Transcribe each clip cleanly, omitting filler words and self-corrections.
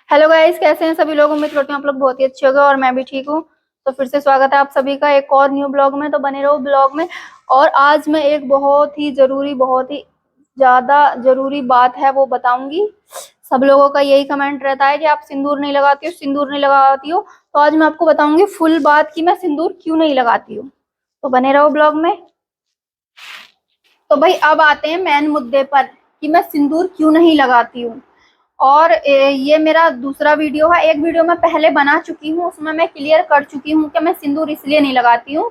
Hello guys, कैसे हैं सभी लोग। उम्मीद करती हूँ आप लोग बहुत ही अच्छे होंगे और मैं भी ठीक हूँ। तो फिर से स्वागत है आप सभी का एक और न्यू ब्लॉग में। तो बने रहो ब्लॉग में। और आज मैं एक बहुत ही जरूरी, बहुत ही ज्यादा जरूरी बात है वो बताऊंगी। सब लोगों का यही कमेंट रहता है कि आप सिंदूर नहीं लगाती हो, सिंदूर नहीं लगाती हो। तो आज मैं आपको बताऊंगी फुल बात कि मैं सिंदूर क्यों नहीं लगाती हूँ। तो बने रहो ब्लॉग में। तो भाई अब आते हैं मेन मुद्दे पर कि मैं सिंदूर क्यों नहीं लगाती हूँ। और ये मेरा दूसरा वीडियो है। एक वीडियो मैं पहले बना चुकी हूँ, उसमें मैं क्लियर कर चुकी हूँ कि मैं सिंदूर इसलिए नहीं लगाती हूँ।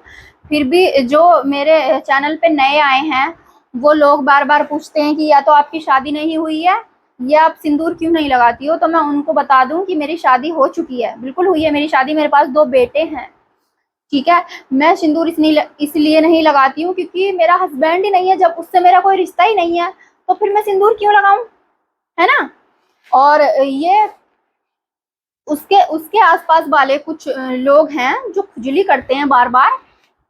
फिर भी जो मेरे चैनल पे नए आए हैं वो लोग बार बार पूछते हैं कि या तो आपकी शादी नहीं हुई है या आप सिंदूर क्यों नहीं लगाती हो। तो मैं उनको बता दूं कि मेरी शादी हो चुकी है, बिल्कुल हुई है मेरी शादी। मेरे पास 2 बेटे हैं, ठीक है। मैं सिंदूर इसलिए नहीं लगाती हूँ क्योंकि मेरा हस्बैंड ही नहीं है। जब उससे मेरा कोई रिश्ता ही नहीं है तो फिर मैं सिंदूर क्यों लगाऊं, है ना। और ये उसके उसके आसपास वाले कुछ लोग हैं जो खुजली करते हैं बार बार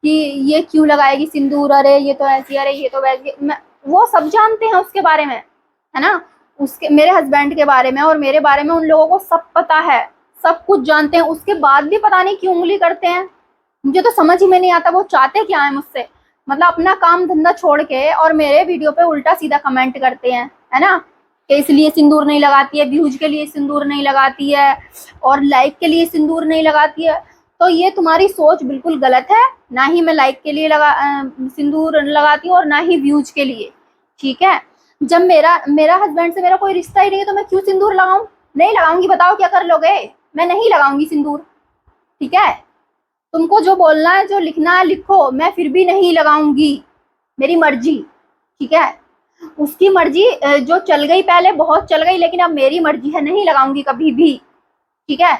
कि ये क्यों लगाएगी सिंदूर, अरे ये तो ऐसी, अरे ये तो वैसी। वो सब जानते हैं उसके बारे में, है ना। उसके मेरे हस्बैंड के बारे में और मेरे बारे में उन लोगों को सब पता है, सब कुछ जानते हैं। उसके बाद भी पता नहीं क्यों उंगली करते हैं। मुझे तो समझ ही में नहीं आता वो चाहते क्या है मुझसे। मतलब अपना काम धंधा छोड़ के और मेरे वीडियो पे उल्टा सीधा कमेंट करते हैं, है ना। कि इसलिए सिंदूर नहीं लगाती है, व्यूज के लिए सिंदूर नहीं लगाती है और लाइक के लिए सिंदूर नहीं लगाती है। तो ये तुम्हारी सोच बिल्कुल गलत है। ना ही मैं लाइक के लिए सिंदूर लगाती हूँ और ना ही व्यूज के लिए, ठीक है। जब मेरा मेरा हस्बैंड से मेरा कोई रिश्ता ही नहीं है तो मैं क्यों सिंदूर लगाऊं। नहीं लगाऊंगी, बताओ क्या कर लोगे। मैं नहीं लगाऊंगी सिंदूर, ठीक है। तुमको जो बोलना है, जो लिखना है लिखो, मैं फिर भी नहीं लगाऊंगी, मेरी मर्जी, ठीक है। उसकी मर्जी जो चल गई पहले बहुत चल गई, लेकिन अब मेरी मर्जी है, नहीं लगाऊंगी कभी भी, ठीक है।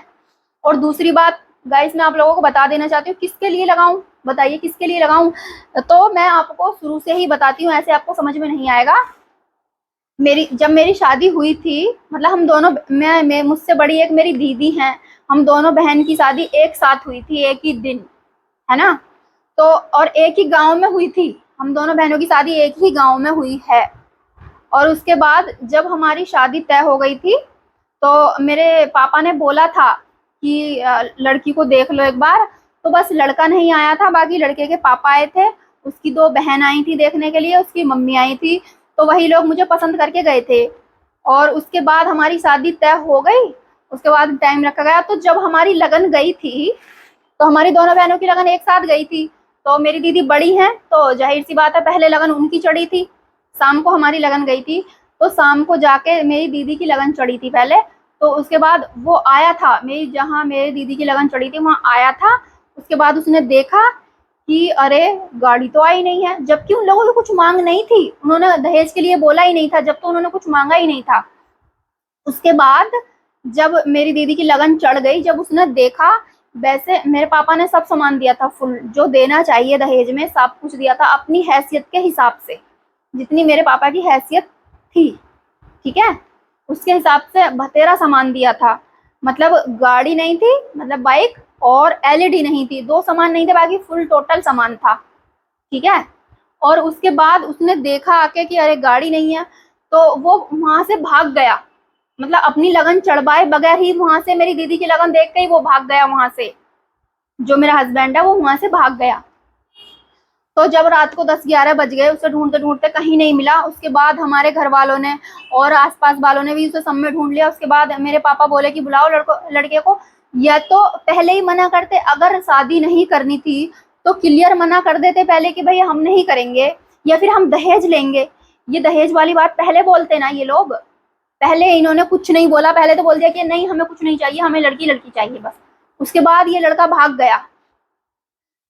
और दूसरी बात गाइस, मैं आप लोगों को बता देना चाहती हूँ किसके लिए लगाऊं। बताइए किसके लिए लगाऊं। तो मैं आपको शुरू से ही बताती हूँ, ऐसे आपको समझ में नहीं आएगा। जब मेरी शादी हुई थी, मतलब हम दोनों, मैं मुझसे बड़ी एक मेरी दीदी हैं, हम दोनों बहन की शादी एक साथ हुई थी, एक ही दिन, है ना। तो और एक ही गांव में हुई थी, हम दोनों बहनों की शादी एक ही गांव में हुई है। और उसके बाद जब हमारी शादी तय हो गई थी तो मेरे पापा ने बोला था कि लड़की को देख लो एक बार। तो बस लड़का नहीं आया था, बाकी लड़के के पापा आए थे, उसकी 2 बहन आई थी देखने के लिए, उसकी मम्मी आई थी। तो वही लोग मुझे पसंद करके गए थे। और उसके बाद हमारी शादी तय हो गई। उसके बाद टाइम रखा गया। तो जब हमारी लगन गई थी, तो हमारी दोनों बहनों की लगन एक साथ गई थी। तो मेरी दीदी बड़ी हैं तो जाहिर सी बात है पहले लगन उनकी चढ़ी थी। शाम को हमारी लगन गई थी, तो शाम को जाके मेरी दीदी की लगन चढ़ी थी पहले। तो उसके बाद वो आया था, मेरी जहाँ मेरी दीदी की लगन चढ़ी थी वहाँ आया था। उसके बाद उसने देखा कि अरे गाड़ी तो आई नहीं है, जबकि उन लोगों की कुछ मांग नहीं थी, उन्होंने दहेज के लिए बोला ही नहीं था, जब तो उन्होंने कुछ मांगा ही नहीं था। उसके बाद जब मेरी दीदी की लगन चढ़ गई, जब उसने देखा, वैसे मेरे पापा ने सब सामान दिया था, फुल जो देना चाहिए दहेज में सब कुछ दिया था अपनी हैसियत के हिसाब से, जितनी मेरे पापा की हैसियत थी, ठीक है, उसके हिसाब से बतेरा सामान दिया था। मतलब गाड़ी नहीं थी, मतलब बाइक, और एलईडी नहीं थी, 2 सामान नहीं थे, बाकी फुल टोटल सामान था, ठीक है। और उसके बाद उसने देखा आके कि अरे गाड़ी नहीं है, तो वो वहां से भाग गया। मतलब अपनी लगन चढ़वाए बगैर ही वहां से, मेरी दीदी की लगन देख के ही वो भाग गया वहां से। जो मेरा हस्बैंड है वो वहां से भाग गया। तो जब रात को 10-11 बज गए, उसे ढूंढते ढूंढते कहीं नहीं मिला। उसके बाद हमारे घर वालों ने और आसपास वालों ने भी उसे सब में ढूंढ लिया। उसके बाद मेरे पापा बोले कि बुलाओ लड़के को। या तो पहले ही मना करते, अगर शादी नहीं करनी थी तो क्लियर मना कर देते पहले कि भाई हम नहीं करेंगे, या फिर हम दहेज लेंगे। ये दहेज वाली बात पहले बोलते ना ये लोग। पहले इन्होंने कुछ नहीं बोला, पहले तो बोल दिया कि नहीं हमें कुछ नहीं चाहिए, हमें लड़की लड़की चाहिए बस। उसके बाद ये लड़का भाग गया।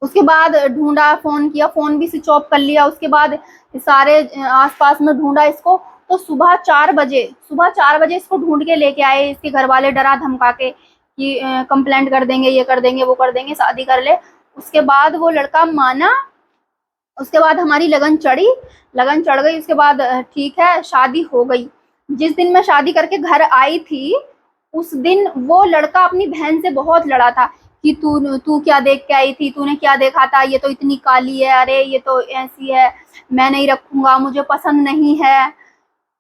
उसके बाद ढूंढा, फोन किया, फोन भी स्विच ऑफ कर लिया। उसके बाद सारे आसपास में ढूंढा इसको। तो सुबह 4 बजे इसको ढूंढ के लेके आए इसके घर वाले, डरा धमका के कि कंप्लेंट कर देंगे, ये कर देंगे, वो कर देंगे, शादी कर ले। उसके बाद वो लड़का माना। उसके बाद हमारी लगन चढ़ी, लगन चढ़ गई। उसके बाद ठीक है शादी हो गई। जिस दिन मैं शादी करके घर आई थी उस दिन वो लड़का अपनी बहन से बहुत लड़ा था कि तू तू क्या देख के आई थी, तूने क्या देखा था, ये तो इतनी काली है, अरे ये तो ऐसी है, मैं नहीं रखूंगा, मुझे पसंद नहीं है।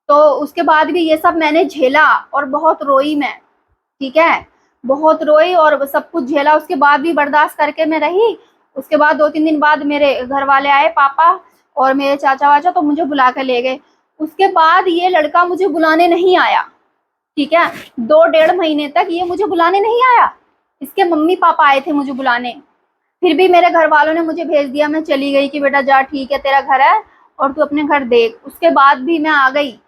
तो उसके बाद भी ये सब मैंने झेला और बहुत रोई मैं। ठीक है। बहुत रोई और सब कुछ झेला, उसके बाद भी बर्दाश्त करके मैं रही। उसके बाद 2-3 दिन बाद मेरे घर वाले आए, पापा और मेरे चाचा वाचा, तो मुझे बुला के ले गए। उसके बाद ये लड़का मुझे बुलाने नहीं आया, ठीक है। 2 डेढ़ महीने तक ये मुझे बुलाने नहीं आया। इसके मम्मी पापा आए थे मुझे बुलाने, फिर भी मेरे घर वालों ने मुझे भेज दिया। मैं चली गई कि बेटा जा, ठीक है तेरा घर है और तू अपने घर देख। उसके बाद भी मैं आ गई।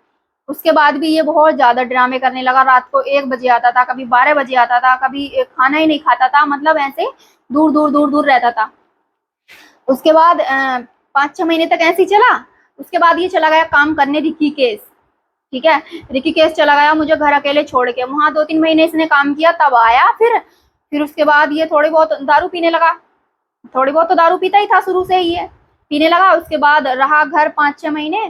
उसके बाद भी ये बहुत ज्यादा ड्रामे करने लगा। रात को 1 बजे आता था, कभी 12 बजे आता था, कभी खाना ही नहीं खाता था, मतलब ऐसे दूर दूर दूर दूर रहता था। उसके बाद 5-6 महीने तक ऐसे ही चला। उसके बाद ये चला गया काम करने ऋषिकेश, ठीक है। ऋषिकेश चला गया मुझे घर अकेले छोड़ के। वहां 2-3 महीने इसने काम किया, तब आया। फिर उसके बाद ये थोड़ी बहुत दारू पीने लगा। थोड़ी बहुत तो दारू पीता ही था शुरू से ही, है पीने लगा। उसके बाद रहा घर 5-6 महीने।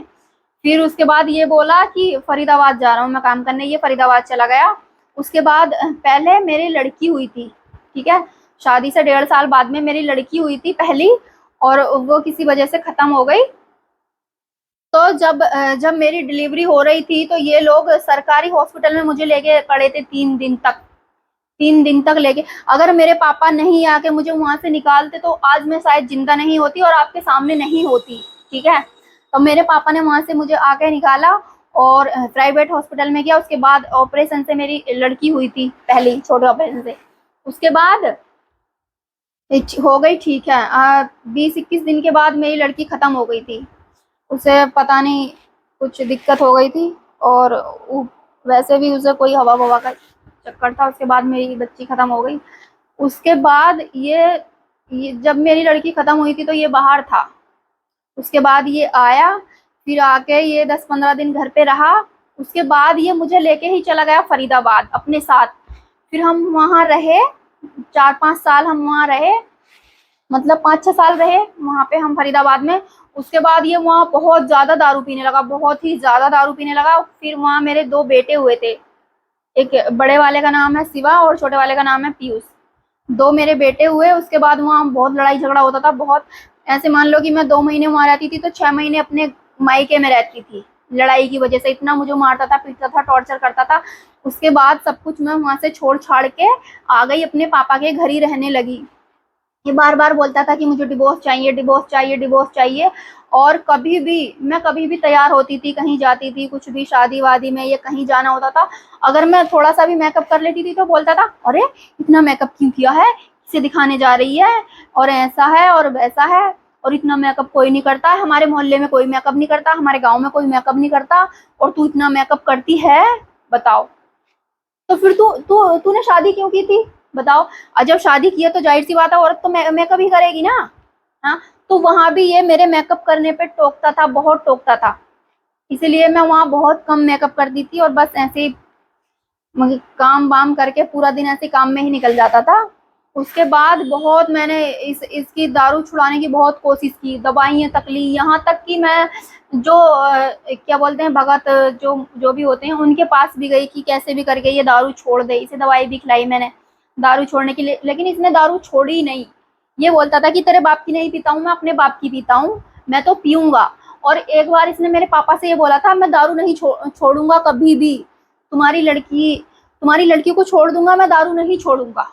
फिर उसके बाद ये बोला कि फरीदाबाद जा रहा हूँ मैं काम करने, ये फरीदाबाद चला गया। उसके बाद पहले मेरी लड़की हुई थी, ठीक है। शादी से 1.5 साल बाद में मेरी लड़की हुई थी पहली, और वो किसी वजह से खत्म हो गई। तो जब मेरी डिलीवरी हो रही थी तो ये लोग सरकारी हॉस्पिटल में मुझे लेके पड़े थे 3 दिन तक। 3 दिन तक लेके, अगर मेरे पापा नहीं आके मुझे वहां से निकालते तो आज मैं शायद जिंदा नहीं होती और आपके सामने नहीं होती, ठीक है। तो मेरे पापा ने वहां से मुझे आके निकाला और प्राइवेट हॉस्पिटल में गया। उसके बाद ऑपरेशन से मेरी लड़की हुई थी पहली, छोटे ऑपरेशन से। उसके बाद हो गई, ठीक है। 20-21 दिन के बाद मेरी लड़की खत्म हो गई थी। उसे पता नहीं कुछ दिक्कत हो गई थी, और वैसे भी उसे कोई हवा ववा का चक्कर था। उसके बाद मेरी बच्ची खत्म हो गई। उसके बाद ये जब मेरी लड़की खत्म हुई थी तो ये बाहर था। उसके बाद ये आया, फिर आके ये 10-15 दिन घर पे रहा। उसके बाद ये मुझे लेके ही चला गया फरीदाबाद अपने साथ। फिर हम वहाँ रहे 4-5 साल, हम वहाँ रहे, मतलब 5-6 साल रहे वहाँ पे हम फरीदाबाद में। उसके बाद ये वहाँ बहुत ज्यादा दारू पीने लगा, बहुत ही ज्यादा दारू पीने लगा। फिर वहाँ मेरे 2 बेटे हुए थे, एक बड़े वाले का नाम है शिवा और छोटे वाले का नाम है पीयूष। 2 मेरे बेटे हुए। उसके बाद वहाँ बहुत लड़ाई झगड़ा होता था, बहुत। ऐसे मान लो कि मैं 2 महीने वहाँ रहती थी तो 6 महीने अपने मायके में रहती थी। लड़ाई की वजह से इतना मुझे मारता था, पीटता था, टॉर्चर करता था। उसके बाद सब कुछ मैं वहां से छोड़ छाड़ के आ गई, अपने पापा के घर ही रहने लगी। ये बार बार बोलता था कि मुझे डिवोर्स चाहिए, डिवोर्स चाहिए, डिवोर्स चाहिए। और कभी भी तैयार होती थी, कहीं जाती थी, कुछ भी शादी वादी में, ये कहीं जाना होता था, अगर मैं थोड़ा सा भी मेकअप कर लेती थी तो बोलता था, अरे इतना मेकअप क्यों किया है, किसे दिखाने जा रही है, और ऐसा है और वैसा है, और इतना मेकअप कोई नहीं करता है, हमारे मोहल्ले में कोई मेकअप नहीं करता, हमारे गाँव में कोई मेकअप नहीं करता, और तू इतना मेकअप करती है, बताओ। तो फिर तूने शादी क्यों की थी, बताओ। और जब शादी की है तो जाहिर सी बात है, औरत तो मेकअप ही करेगी ना। हाँ, तो वहां भी ये मेरे मेकअप करने पे टोकता था, बहुत टोकता था। इसीलिए मैं वहां बहुत कम मेकअप करती थी, और बस ऐसे ही काम वाम करके पूरा दिन ऐसे काम में ही निकल जाता था। उसके बाद बहुत मैंने इसकी दारू छुड़ाने की बहुत कोशिश की, दवाइयाँ तक ली, यहाँ तक कि मैं जो क्या बोलते हैं भगत, जो जो भी होते हैं उनके पास भी गई कि कैसे भी करके ये दारू छोड़ दे। इसे दवाई भी खिलाई मैंने दारू छोड़ने के लिए, लेकिन इसने दारू छोड़ी नहीं। ये बोलता था कि तेरे बाप की नहीं पीता हूँ, मैं अपने बाप की पीता हूँ, मैं तो पीऊंगा। और एक बार इसने मेरे पापा से ये बोला था, मैं दारू नहीं छोड़ूंगा कभी भी, तुम्हारी लड़की तुम्हारी लड़की को छोड़ दूंगा, मैं दारू नहीं छोड़ूंगा,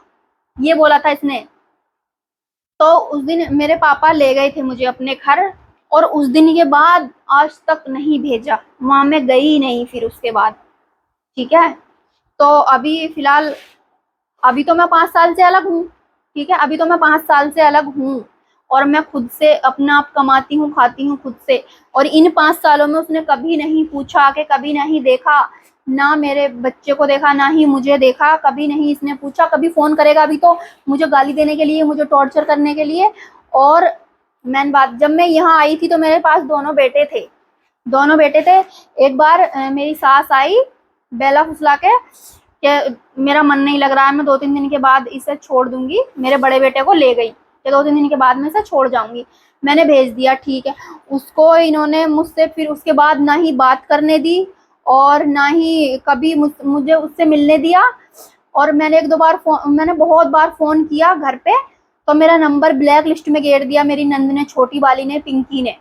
ये बोला था इसने। तो उस दिन मेरे पापा ले गए थे मुझे अपने घर, और उस दिन के बाद आज तक नहीं भेजा, वहां मैं गई नहीं फिर उसके बाद, ठीक है। तो अभी फिलहाल, अभी तो मैं 5 साल से अलग हूँ, ठीक है। अभी तो मैं 5 साल से अलग हूँ, और मैं खुद से अपना आप कमाती हूँ, खाती हूँ खुद से। और इन 5 सालों में उसने कभी नहीं पूछा, के कभी नहीं देखा, ना मेरे बच्चे को देखा, ना ही मुझे देखा, कभी नहीं इसने पूछा। कभी फोन करेगा अभी तो मुझे गाली देने के लिए, मुझे टॉर्चर करने के लिए। और मेन बात, जब मैं यहाँ आई थी तो मेरे पास दोनों बेटे थे। एक बार मेरी सास आई बेला फुसला के कि मेरा मन नहीं लग रहा है, मैं 2-3 दिन के बाद इसे छोड़ दूंगी, मेरे बड़े बेटे को ले गई कि 2-3 दिन के बाद मैं इसे छोड़ जाऊंगी। मैंने भेज दिया, ठीक है। उसको इन्होंने मुझसे फिर उसके बाद ना ही बात करने दी, और ना ही कभी मुझे उससे मिलने दिया। और मैंने बहुत बार फोन किया घर पे, तो मेरा नंबर ब्लैक लिस्ट में गेर दिया मेरी नंद ने, छोटी वाली ने, पिंकी ने।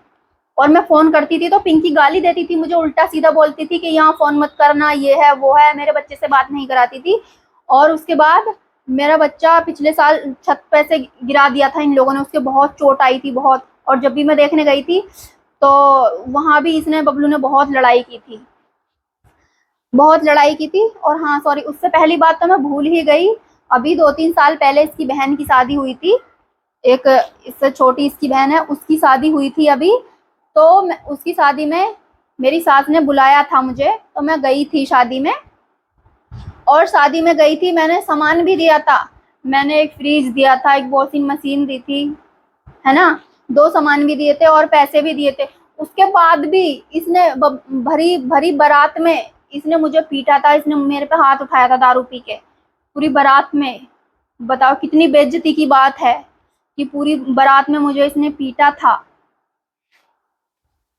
और मैं फोन करती थी तो पिंकी गाली देती थी मुझे, उल्टा सीधा बोलती थी कि यहाँ फोन मत करना, ये है वो है, मेरे बच्चे से बात नहीं कराती थी। और उसके बाद मेरा बच्चा पिछले साल छत पे से गिरा दिया था इन लोगों ने, उसके बहुत चोट आई थी बहुत। और जब भी मैं देखने गई थी तो वहां भी इसने, बबलू ने बहुत लड़ाई की थी, बहुत लड़ाई की थी। और हाँ सॉरी, उससे पहली बात तो मैं भूल ही गई, अभी 2-3 साल पहले इसकी बहन की शादी हुई थी, एक इससे छोटी इसकी बहन है, उसकी शादी हुई थी अभी। तो उसकी शादी में मेरी सास ने बुलाया था मुझे, तो मैं गई थी शादी में। और शादी में गई थी, मैंने सामान भी दिया था, मैंने एक फ्रिज दिया था, एक वॉशिंग मशीन दी थी, है ना, 2 सामान भी दिए थे और पैसे भी दिए थे। उसके बाद भी इसने भरी भरी बारात में इसने मुझे पीटा था, इसने मेरे पे हाथ उठाया था दारू पी के पूरी बारात में। बताओ कितनी बेइज्जती की बात है कि पूरी बारात में मुझे इसने पीटा था,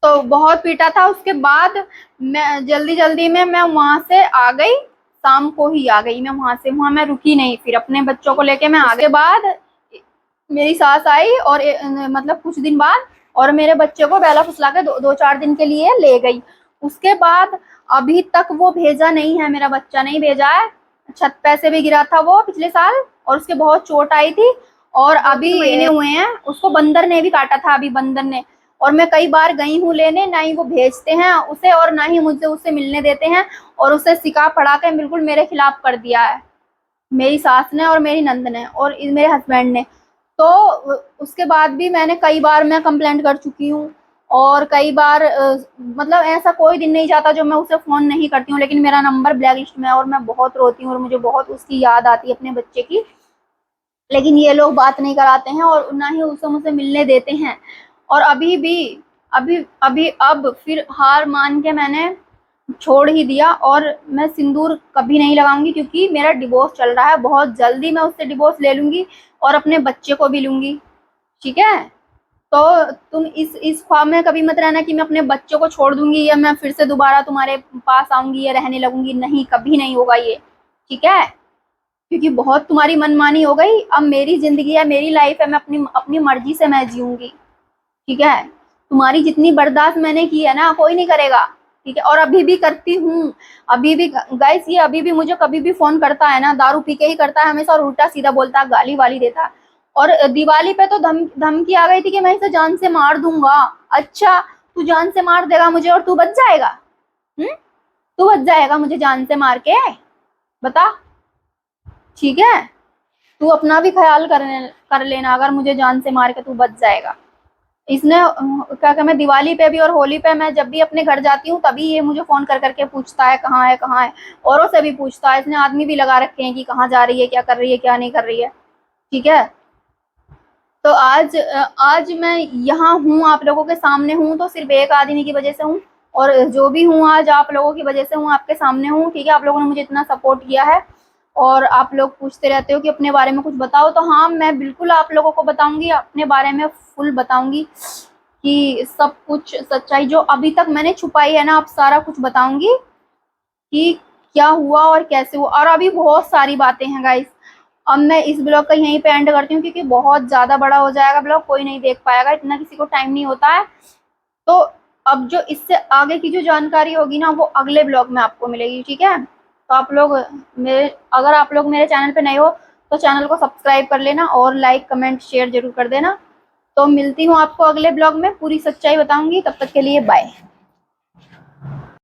तो बहुत पीटा था। उसके बाद मैं जल्दी जल्दी में मैं वहां से आ गई, शाम को ही आ गई मैं वहां से, वहां मैं रुकी नहीं, फिर अपने बच्चों को लेके मैं आ गई। उसके बाद मेरी सास आई और मतलब कुछ दिन बाद, और मेरे बच्चे को बेला फुसला के 2-4 दिन के लिए ले गई। उसके बाद अभी तक वो भेजा नहीं है, मेरा बच्चा नहीं भेजा है। छत पे से भी गिरा था वो पिछले साल और उसके बहुत चोट आई थी, और अभी महीने हुए हैं उसको बंदर ने भी काटा था, अभी बंदर ने। और मैं कई बार गई हूँ लेने, ना ही वो भेजते हैं उसे और ना ही मुझे उससे मिलने देते हैं, और उसे सिका पड़ा के बिल्कुल मेरे खिलाफ कर दिया है मेरी सास ने और मेरी नंद ने और मेरे हस्बैंड ने। तो उसके बाद भी मैंने कई बार मैं कंप्लेंट कर चुकी हूँ, और कई बार मतलब ऐसा कोई दिन नहीं जाता जो मैं उसे फ़ोन नहीं करती हूँ, लेकिन मेरा नंबर ब्लैक लिस्ट में है और मैं बहुत रोती हूँ और मुझे बहुत उसकी याद आती है अपने बच्चे की। लेकिन ये लोग बात नहीं कराते हैं और ना ही उसे मुझसे मिलने देते हैं। और अभी भी अभी अभी अब फिर हार मान के मैंने छोड़ ही दिया, और मैं सिंदूर कभी नहीं लगाऊंगी, क्योंकि मेरा डिवोर्स चल रहा है, बहुत जल्दी मैं उससे डिवोर्स ले लूंगी और अपने बच्चे को भी लूंगी, ठीक है। तो तुम इस ख्वाब में कभी मत रहना कि मैं अपने बच्चों को छोड़ दूंगी या मैं फिर से दोबारा तुम्हारे पास आऊंगी या रहने लगूंगी, नहीं, कभी नहीं होगा ये, ठीक है। क्योंकि बहुत तुम्हारी मनमानी हो गई, अब मेरी जिंदगी है, मेरी लाइफ है, मैं अपनी अपनी मर्जी से मैं जीऊंगी, ठीक है। तुम्हारी जितनी बर्दाश्त मैंने की है ना, कोई नहीं करेगा, ठीक है। और अभी भी करती हूँ, अभी भी गाइस, ये अभी भी मुझे कभी भी फोन करता है ना, दारू पी के ही करता है हमेशा, और उल्टा सीधा बोलता है, गाली वाली देता है। और दिवाली पे तो धमकी आ गई थी कि मैं इसे जान से मार दूंगा। अच्छा, तू जान से मार देगा मुझे और तू बच जाएगा? तू बच जाएगा मुझे जान से मार के? बता, ठीक है। तू अपना भी ख्याल कर लेना, अगर मुझे जान से मार के तू बच जाएगा। इसने क्या क्या, मैं दिवाली पे भी और होली पे मैं जब भी अपने घर जाती हूँ तभी ये मुझे फोन कर करके पूछता है कहाँ है कहाँ है, औरों से भी पूछता है, इसने आदमी भी लगा रखे हैं कि कहाँ जा रही है, क्या कर रही है, क्या नहीं कर रही है, ठीक है। तो आज मैं यहाँ हूँ, आप लोगों के सामने हूँ, तो सिर्फ एक आदमी की वजह से हूँ, और जो भी हूँ आज आप लोगों की वजह से हूँ, आपके सामने हूँ, ठीक है। आप लोगों ने मुझे इतना सपोर्ट किया है, और आप लोग पूछते रहते हो कि अपने बारे में कुछ बताओ, तो हाँ, मैं बिल्कुल आप लोगों को बताऊंगी, अपने बारे में फुल बताऊंगी कि सब कुछ सच्चाई जो अभी तक मैंने छुपाई है ना, अब सारा कुछ बताऊंगी कि क्या हुआ और कैसे हुआ। और अभी बहुत सारी बातें हैं गाइस। अब मैं इस ब्लॉग का यहीं पे एंड करती हूँ, क्योंकि बहुत ज़्यादा बड़ा हो जाएगा ब्लॉग, कोई नहीं देख पाएगा, इतना किसी को टाइम नहीं होता है। तो अब जो इससे आगे की जो जानकारी होगी ना, वो अगले ब्लॉग में आपको मिलेगी, ठीक है। तो आप लोग अगर आप लोग मेरे चैनल पे नए हो तो चैनल को सब्सक्राइब कर लेना, और लाइक कमेंट शेयर जरूर कर देना। तो मिलती हूँ आपको अगले ब्लॉग में, पूरी सच्चाई बताऊंगी, तब तक के लिए बाय।